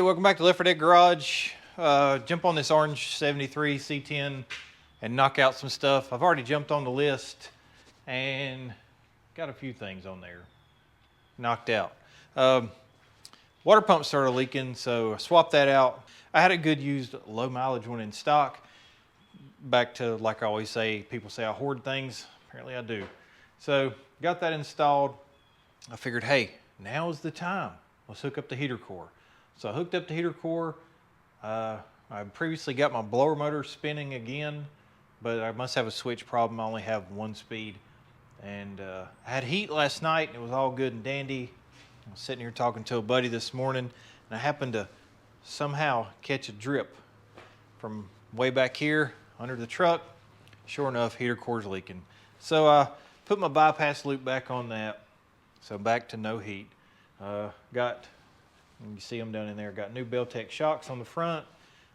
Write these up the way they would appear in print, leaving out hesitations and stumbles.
welcome back to Left 4 Dead Garage. Jump on this orange 73 C10 and knock out some stuff. I've already jumped on the list and got a few things on there knocked out. Water pump started leaking, so I swapped that out. I had a good used low mileage one in stock. Back to, like I always say, people say I hoard things. Apparently I do. So got that installed. I figured, hey, now is the time. Let's hook up the heater core. So I hooked up the heater core. I previously got my blower motor spinning again, but I must have a switch problem. I only have one speed. And I had heat last night, and it was all good and dandy. I was sitting here talking to a buddy this morning, and I happened to somehow catch a drip from way back here under the truck. Sure enough, heater core's leaking. So I put my bypass loop back on that. So back to no heat. You see them down in there. Got new Beltec shocks on the front.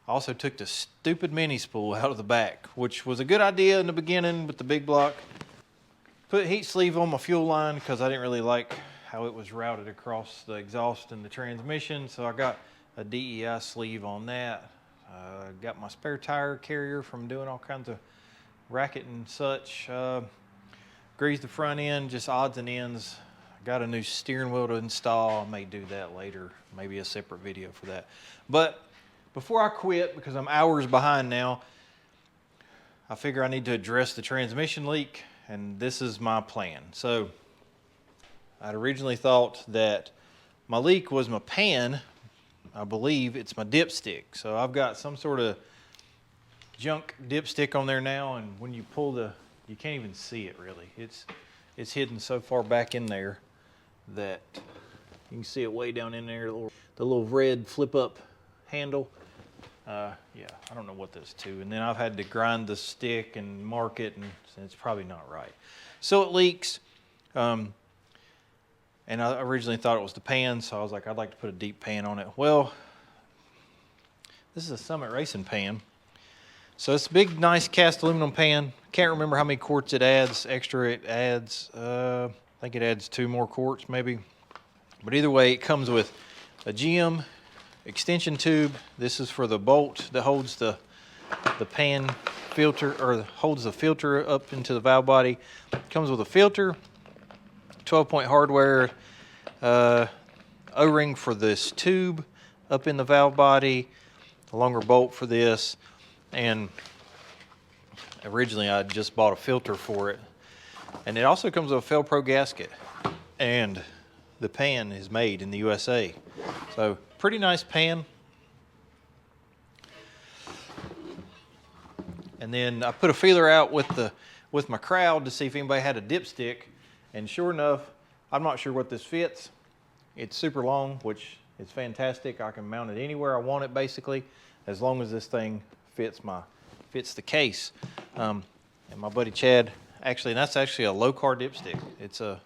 I also took the stupid mini spool out of the back, which was a good idea in the beginning with the big block. Put heat sleeve on my fuel line because I didn't really like how it was routed across the exhaust and the transmission. So I got a DEI sleeve on that. Got my spare tire carrier from doing all kinds of racket and such. Greased the front end, just odds and ends. Got a new steering wheel to install. I may do that later, maybe a separate video for that. But before I quit, because I'm hours behind now, I figure I need to address the transmission leak, and this is my plan. So I'd originally thought that my leak was my pan. I believe it's my dipstick. So I've got some sort of junk dipstick on there now, and when you pull you can't even see it really. It's hidden so far back in there that you can see it way down in there, the little red flip up handle. Yeah, I don't know what that's to. And then I've had to grind the stick and mark it, and it's probably not right. So it leaks. And I originally thought it was the pan, so I was like, I'd like to put a deep pan on it. Well, this is a Summit Racing pan. So it's a big, nice cast aluminum pan. Can't remember how many quarts it adds. Extra it adds, I think it adds 2 more quarts maybe. But either way, it comes with a GM extension tube. This is for the bolt that holds the pan filter, or holds the filter up into the valve body. It comes with a filter, 12-point hardware, O-ring for this tube up in the valve body, a longer bolt for this. And originally I just bought a filter for it. And it also comes with a Felpro gasket. And the pan is made in the USA. So pretty nice pan. And then I put a feeler out with my crowd to see if anybody had a dipstick. And sure enough, I'm not sure what this fits. It's super long, which is fantastic. I can mount it anywhere I want it basically, as long as this thing fits the case. And my buddy Chad, that's actually a low-car dipstick. It's a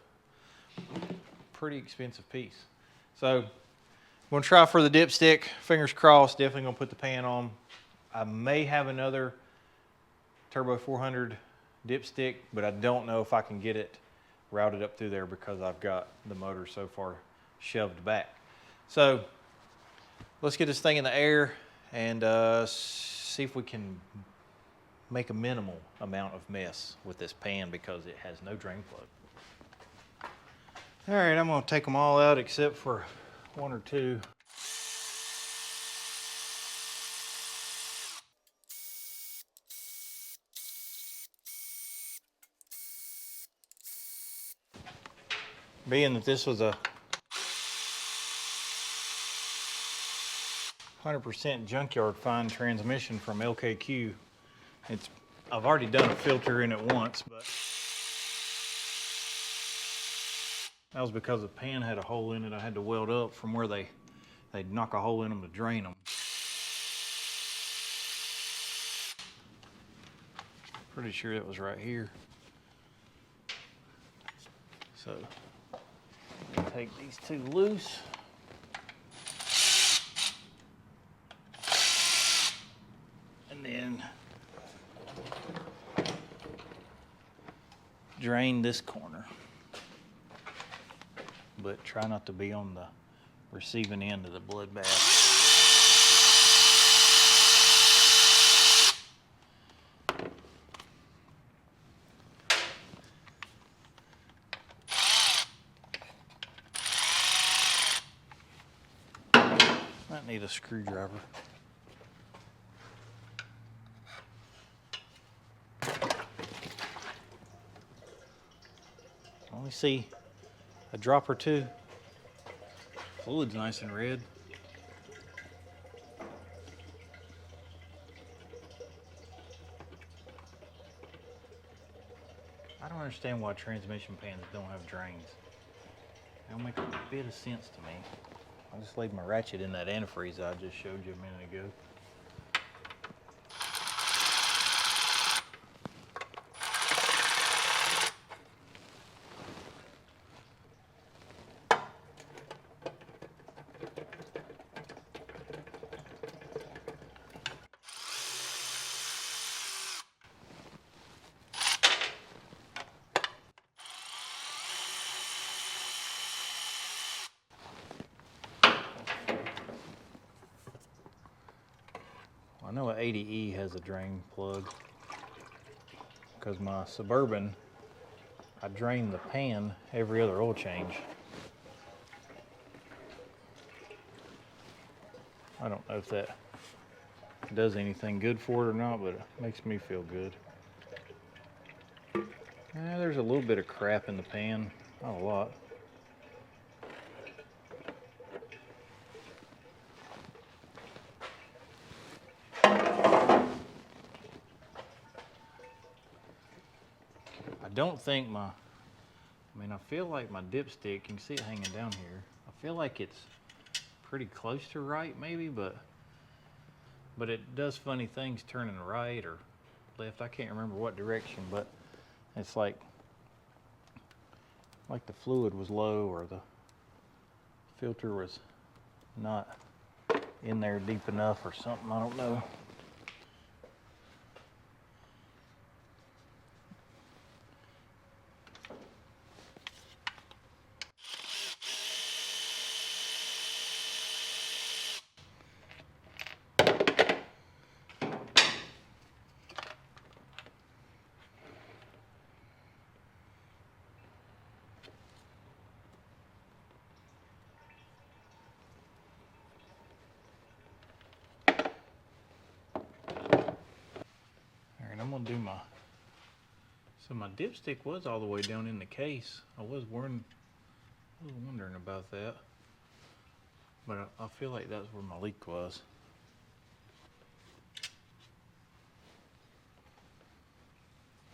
pretty expensive piece. So I'm gonna try for the dipstick, fingers crossed. Definitely gonna put the pan on. I may have another Turbo 400 dipstick, but I don't know if I can get it routed up through there because I've got the motor so far shoved back. So let's get this thing in the air and see if we can make a minimal amount of mess with this pan because it has no drain plug. All right, I'm gonna take them all out except for 1 or 2. Being that this was a 100% junkyard find transmission from LKQ, I've already done a filter in it once, but that was because the pan had a hole in it I had to weld up from where they'd knock a hole in them to drain them. Pretty sure it was right here. So take these 2 loose. And then drain this corner. But try not to be on the receiving end of the bloodbath. Might need a screwdriver. Only see a drop or two. Fluid's nice and red. I don't understand why transmission pans don't have drains. They don't make a bit of sense to me. I just laid my ratchet in that antifreeze I just showed you a minute ago. I know an 80E has a drain plug because my Suburban, I drain the pan every other oil change. I don't know if that does anything good for it or not, but it makes me feel good. There's a little bit of crap in the pan, not a lot. I don't think I feel like my dipstick, you can see it hanging down here. I feel like it's pretty close to right maybe, but it does funny things turning right or left. I can't remember what direction, but it's like the fluid was low or the filter was not in there deep enough or something, I don't know. I'm gonna do so my dipstick was all the way down in the case. I was wondering about that, but I feel like that's where my leak was.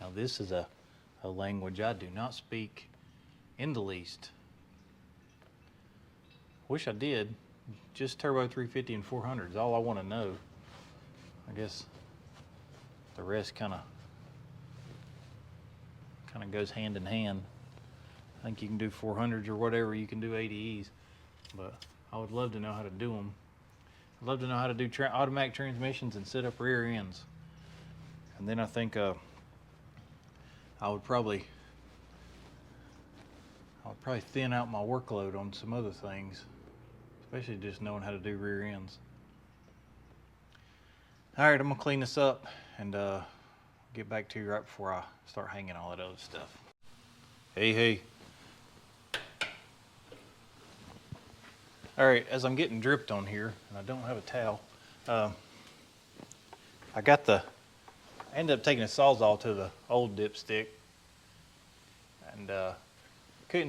Now this is a language I do not speak in the least. Wish I did. Just turbo 350 and 400 is all I want to know. I guess the rest kind of goes hand in hand. I think you can do 400s or whatever, you can do 80Es, but I would love to know how to do them. I'd love to know how to do automatic transmissions and set up rear ends. And then I think I would probably thin out my workload on some other things, especially just knowing how to do rear ends. All right, I'm gonna clean this up and get back to you right before I start hanging all that other stuff. Hey. All right, as I'm getting dripped on here, and I don't have a towel, I ended up taking a Sawzall to the old dipstick, and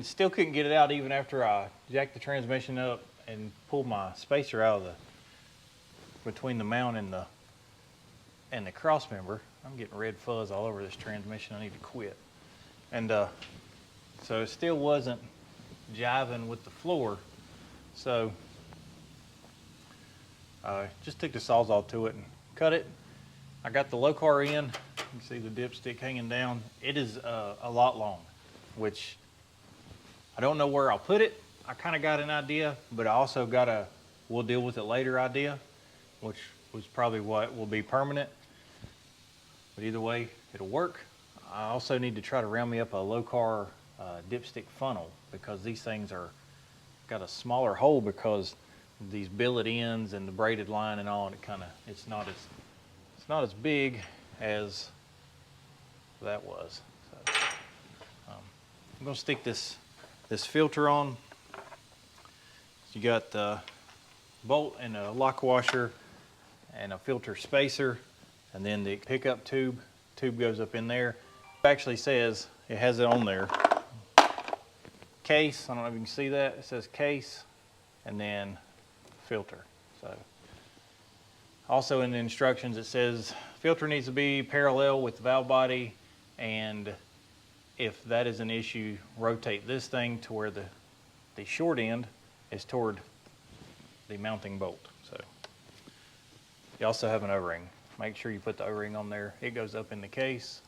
still couldn't get it out even after I jacked the transmission up and pulled my spacer out of between the mount and the cross member. I'm getting red fuzz all over this transmission. I need to quit. And so it still wasn't jiving with the floor. So I just took the Sawzall to it and cut it. I got the low car in. You can see the dipstick hanging down. It is a lot long, which I don't know where I'll put it. I kind of got an idea, but I also got a we'll deal with it later idea, which was probably what will be permanent. But either way, it'll work. I also need to try to round me up a low car dipstick funnel, because these things got a smaller hole because these billet ends and the braided line and all, and it's not as big as that was. So, I'm gonna stick this filter on. You got bolt and a lock washer and a filter spacer, and then the pickup tube goes up in there. It actually says, it has it on there, case, I don't know if you can see that, it says case and then filter. So also in the instructions it says filter needs to be parallel with the valve body, and if that is an issue, rotate this thing to where the short end is toward the mounting bolt. So you also have an O-ring. Make sure you put the O-ring on there. It goes up in the case.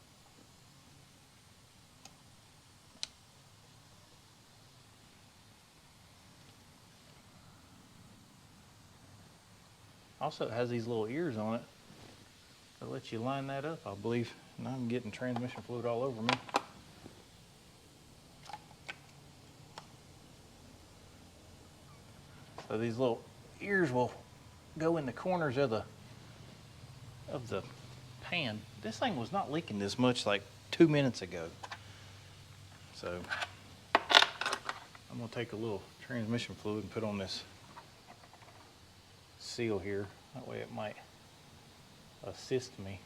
Also, it has these little ears on it that lets you line that up, I believe. And I'm getting transmission fluid all over me. So these little ears will go in the corners of the pan. This thing was not leaking this much like 2 minutes ago. So I'm gonna take a little transmission fluid and put on this seal here. That way it might assist me.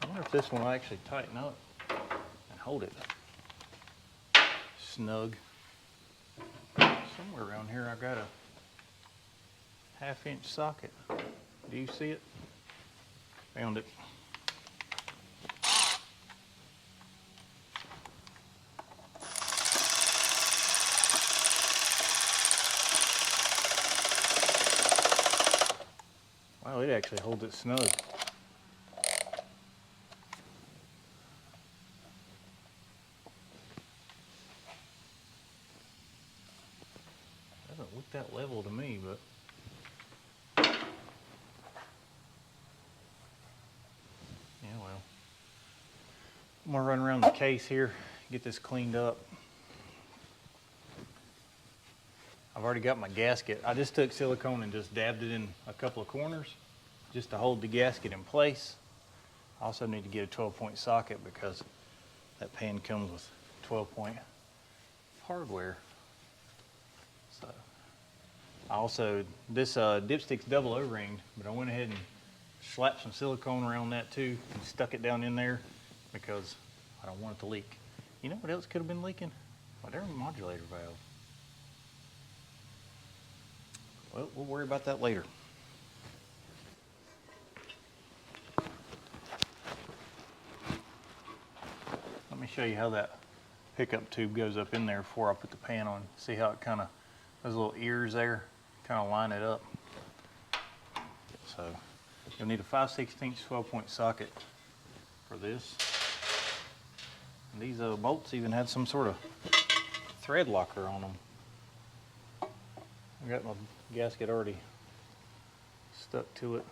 I wonder if this one will actually tighten up and hold it snug. Somewhere around here I got a 1/2-inch socket. Do you see it? Found it. Wow, it actually holds it snug. Doesn't look that level to me, but yeah, well. I'm gonna run around the case here, get this cleaned up. I've already got my gasket. I just took silicone and just dabbed it in a couple of corners just to hold the gasket in place. I also need to get a 12-point socket because that pan comes with 12-point hardware. So I also, this dipstick's double O-ringed, but I went ahead and slapped some silicone around that too and stuck it down in there because I don't want it to leak. You know what else could have been leaking? My air modulator valve. Well, we'll worry about that later. Let me show you how that pickup tube goes up in there before I put the pan on. See how it kind of, those little ears there, kind of line it up. So you'll need a 5/16 12-point socket for this. And these bolts even had some sort of thread locker on them. I got my gasket already stuck to it.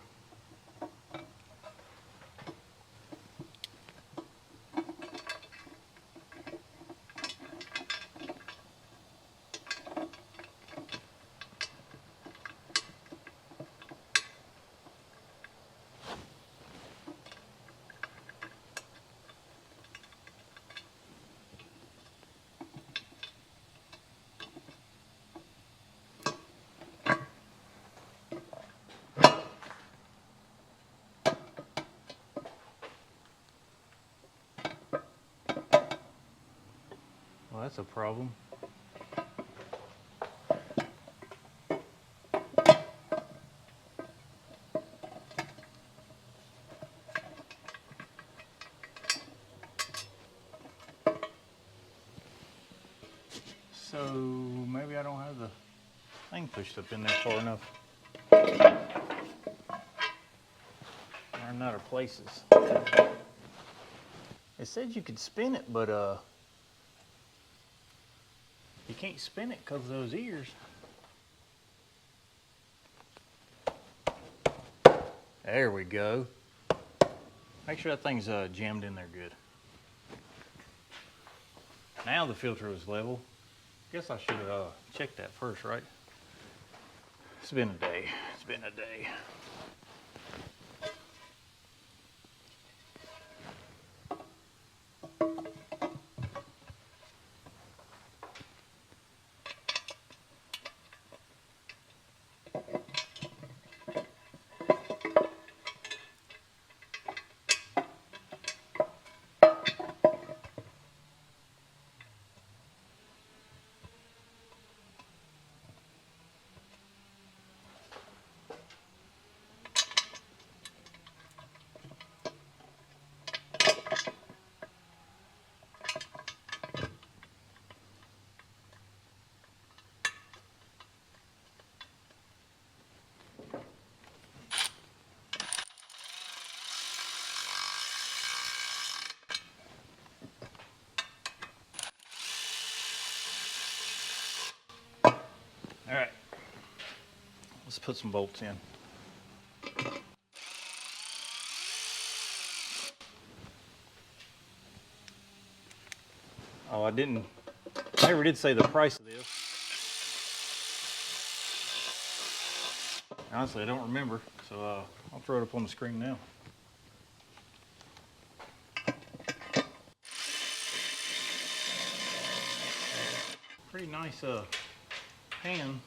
Well, that's a problem. So maybe I don't have the thing pushed up in there far enough. I'm out of places. It said you could spin it, but you can't spin it because of those ears. There we go. Make sure that thing's jammed in there good. Now the filter is level. Guess I should have checked that first, right? It's been a day. It's been a day. All right, let's put some bolts in. Oh, I never did say the price of this. Honestly, I don't remember, so I'll throw it up on the screen now. Pretty nice pan.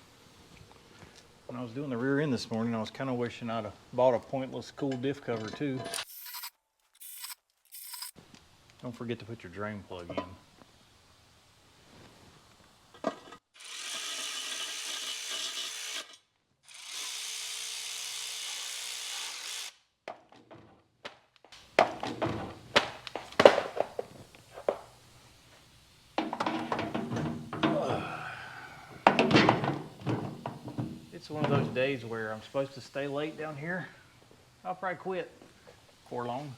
When I was doing the rear end this morning, I was kind of wishing I'd have bought a pointless cool diff cover too. Don't forget to put your drain plug in. It's one of those days where I'm supposed to stay late down here. I'll probably quit before long.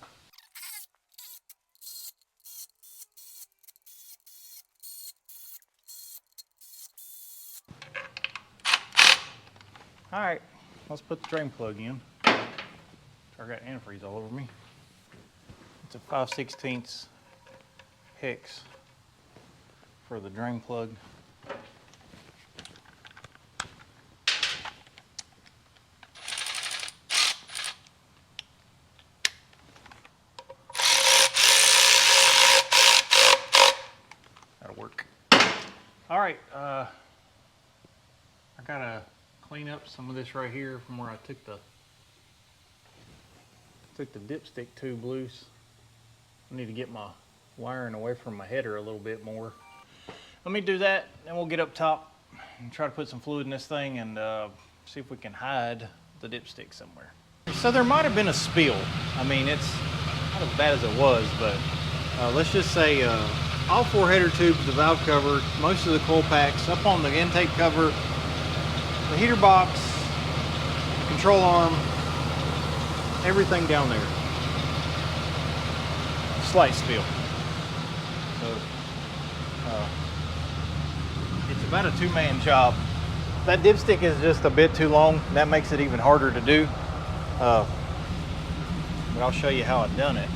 All right, let's put the drain plug in. I got antifreeze all over me. It's a 5/16 hex for the drain plug. All right, I gotta clean up some of this right here from where I took the dipstick tube loose. I need to get my wiring away from my header a little bit more. Let me do that, then we'll get up top and try to put some fluid in this thing and see if we can hide the dipstick somewhere. So there might have been a spill. I mean, it's not as bad as it was, but let's just say all 4 header tubes, the valve cover, most of the coil packs, up on the intake cover, the heater box, control arm, everything down there. Slight spill. So it's about a 2-man job. That dipstick is just a bit too long. That makes it even harder to do. But I'll show you how I've done it.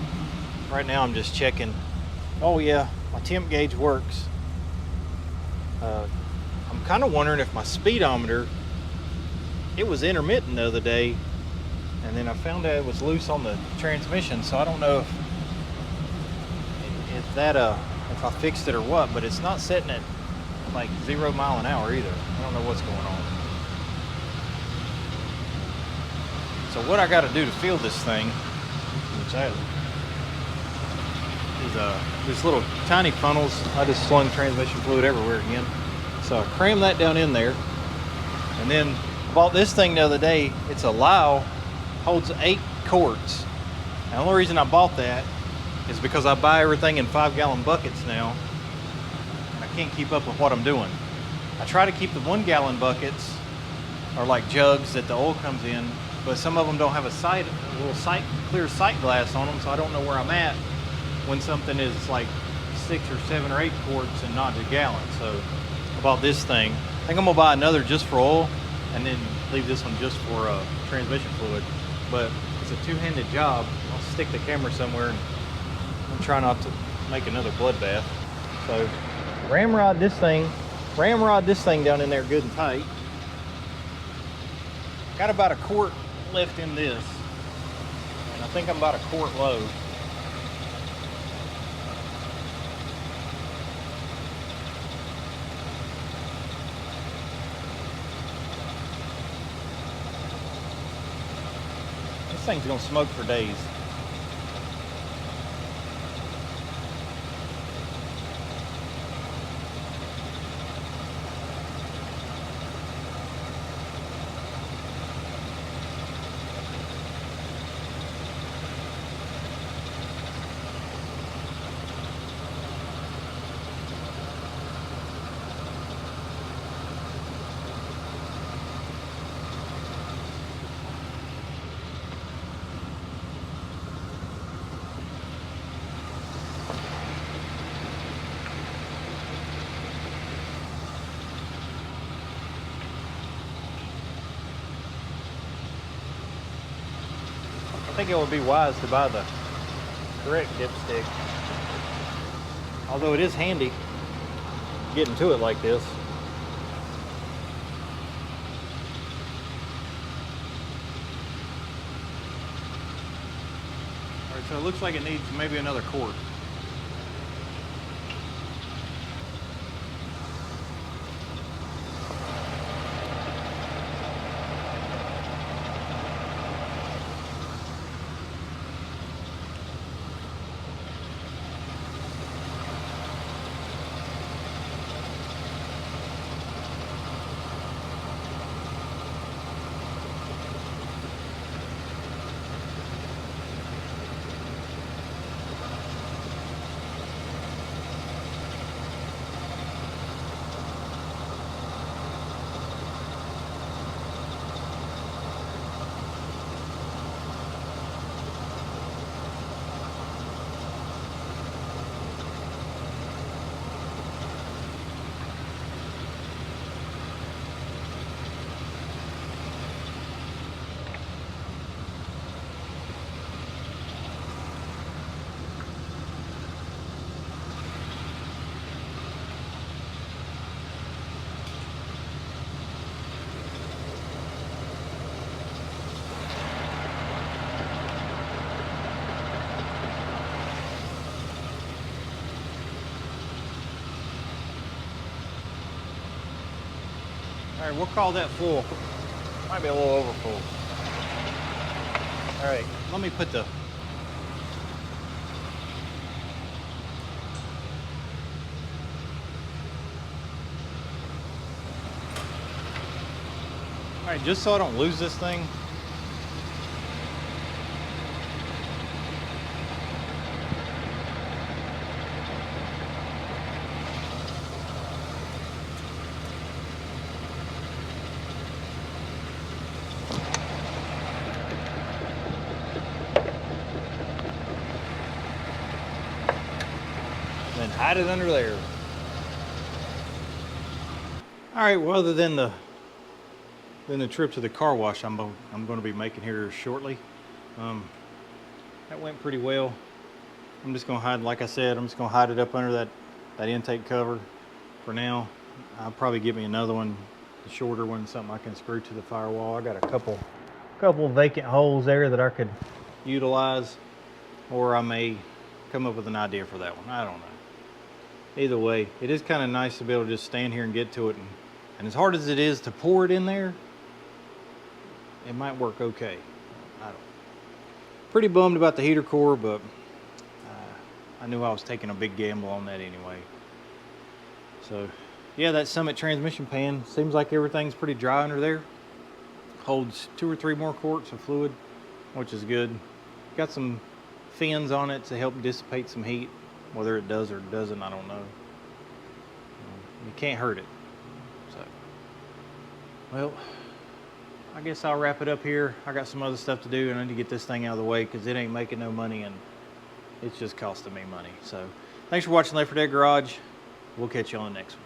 Right now I'm just checking. Oh yeah, my temp gauge works. I'm kind of wondering if my speedometer, it was intermittent the other day, and then I found out it was loose on the transmission, so I don't know if I fixed it or what, but it's not setting at like 0 mile an hour either. I don't know what's going on. So what I got to do to fill this thing, which I is these little tiny funnels. I just slung transmission fluid everywhere again. So I crammed that down in there. And then I bought this thing the other day. It's a Lyle, holds 8 quarts. And the only reason I bought that is because I buy everything in 5-gallon buckets now. And I can't keep up with what I'm doing. I try to keep the 1-gallon buckets, or like jugs that the oil comes in, but some of them don't have a little clear sight glass on them, so I don't know where I'm at when something is like 6 or 7 or 8 quarts and not a gallon. So I bought this thing. I think I'm gonna buy another just for oil and then leave this one just for transmission fluid. But It's a two-handed job. I'll stick the camera somewhere and I'll try not to make another bloodbath. So ramrod this thing down in there good and tight. Got about a quart left in this, and I think I'm about a quart low. This thing's gonna smoke for days. I think it would be wise to buy the correct dipstick. Although it is handy getting to it like this. All right, so it looks like it needs maybe another quart. All right, we'll call that full. Might be a little over full. All right, let me put the all right, just so I don't lose this thing. Then hide it under there. All right, well, other than the trip to the car wash I'm going to be making here shortly, that went pretty well. I'm just going to hide, like I said, I'm just going to hide it up under that intake cover for now. I'll probably get me another one, the shorter one, something I can screw to the firewall. I got a couple vacant holes there that I could utilize, or I may come up with an idea for that one. I don't know. Either way, it is kind of nice to be able to just stand here and get to it, and as hard as it is to pour it in there, it might work okay. I don't know. Pretty bummed about the heater core, but I knew I was taking a big gamble on that anyway. So yeah, that Summit transmission pan, seems like everything's pretty dry under there. Holds 2 or 3 more quarts of fluid, which is good. Got some fins on it to help dissipate some heat. Whether it does or doesn't, I don't know. You can't hurt it. So, well, I guess I'll wrap it up here. I got some other stuff to do, and I need to get this thing out of the way because it ain't making no money, and it's just costing me money. So, thanks for watching Left 4 Dead Garage. We'll catch you on the next one.